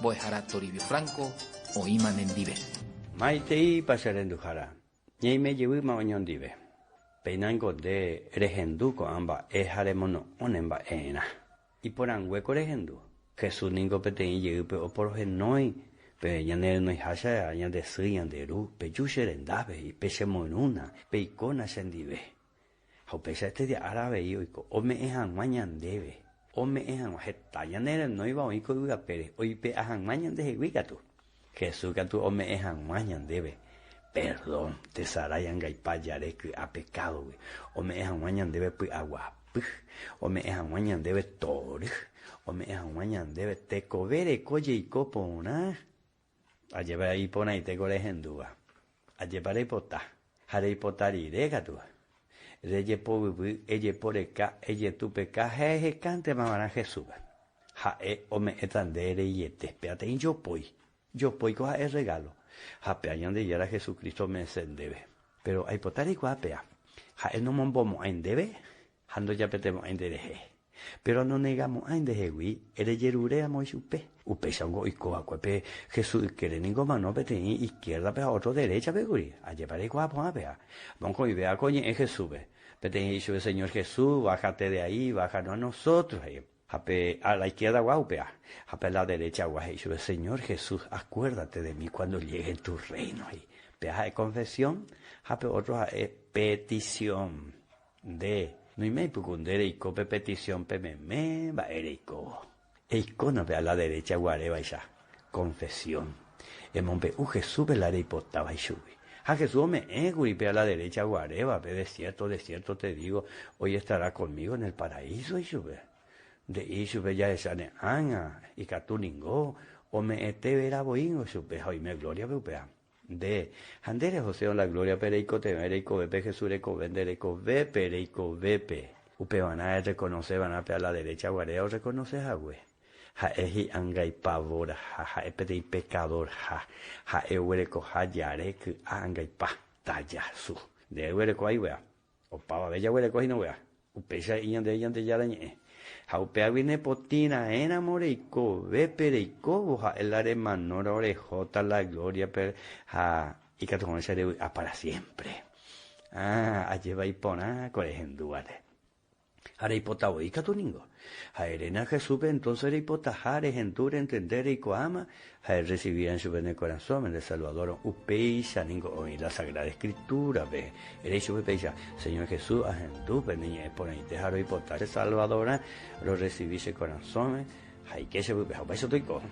Boejara Toribio Franco, Oiman en Dive. Maitei pasarendujara. Ñeime llevi maoñón dive. Peinango de regenduco amba ejaremono onemba ena. Y por angueco regendu. Jesús ningo petein llevi o por genoi. Pe ñanere no hasha ñande sui ñanderu. Pe yusherendave y pe shemonuna. Pe icona sendive. Hau pesa este de árabe y oiko. Ome ejan mañandeve. Ome ejan jeta. Ñanere no iba oiko iba pere. Oipe ajan mañande wigatu. Jesús que tu ome ejan mañandeve. Perdón, te sarayan gaipayare que a pecado, güey. Ome ejan mañandeve pues agua. Ome ejan mañandeve torij. Ome ejan mañandeve tecovere coye y copona. A llevar ahí pona y te corejendúa. A llevar ahí potá. Haré potari regatua. Reye pobi, elle poreca, elle tupeca, jeje cante mamana Jesús. Jae ome etandere y espérate y yo poi coja el regalo. Japea yande yara Jesucristo me sendebe. Pero hay potari guapea. Jae no mombomo en debe. Hando ya petemo en dereje. Pero no negamos en dejewi. Ere yerurea mo upe. Upe shango y coja cuepe. Jesús quiere ningo mano peteni izquierda pea otro derecha peguri. A llevar el guapo a pea. Banco y vea coñe en Jesús. Peteni y sube Señor Jesús. Bájate de ahí. Bájanos a nosotros. Jape a la izquierda guaupea, jape a la derecha guaje. Señor Jesús, acuérdate de mí cuando llegue en tu reino. Peaja de confesión, jape otro petición de. No hay me pucundere y cope petición pememe va ereico. Eiko pe a la derecha guareba ya. Confesión. Emompe Jesús velaré potaba y shubi. A Jesús me pe a la derecha guareba, pe de cierto te digo, hoy estará conmigo en el paraíso y sube. De isu bella esane anga y catuningo o me ete vera boingo supeja y me gloria beupea de andere José on la gloria pereico te vereico bepe Jesureco vendereco ve pereico bepe upe van a reconocer van a pe a la derecha guarea o reconoces a güey ja eji anga y pavor ja epete y pecador ja eureco ja yare que anga y pa tallasu de eureco ahí wea o pava bella eureco y no wea upe ya yande ya dañe. Jaupea vine potina enamoreico, ve pereico, boja el areman no orejota la gloria per ja y que tu seré a para siempre. A lleva y pona corejenduare. Haré hipotabo y catuningo. Jaerena Jesús entonces haré hipotajare gendure entender y coama. Jaer recibir en su bene corazón en el Salvador upeisha ningo oír la Sagrada Escritura ve. Eres su upeisha Señor Jesús a gendú niña por ahí te haré hipotar el Salvador lo recibirse corazón. Hay que se upeja eso estoy con.